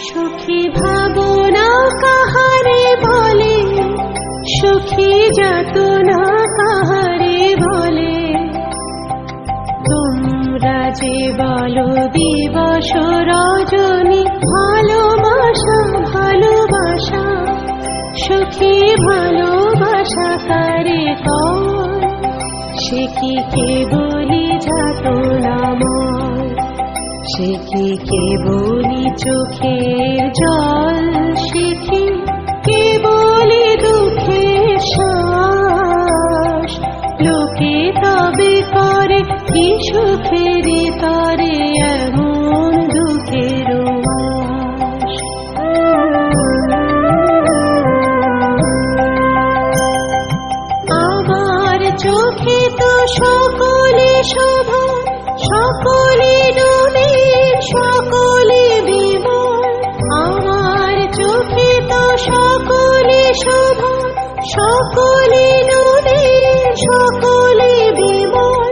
সুখী ভাবনা কাহারে বলে, সুখী যাতনা কাহারে বলে। তোমরা যে বলো দিবস রজনী, ভালোবাসা ভালোবাসা, সুখী ভালোবাসা কারে কয়, সে কি কেবলি যাতনাময়, সে কি কেবলি চোখের জল, সে কি কেবলি দুঃখের শ্বাস। লোকে তবে করে কি সুখের তরে এমন দুঃখের বাস। আমার চোখে তো সকলে শোভা, সকলে নবীন, সকলে বিমল। আমার চোখে তো সকলে শোভা, সকলে নবীন, সকলে বিমল।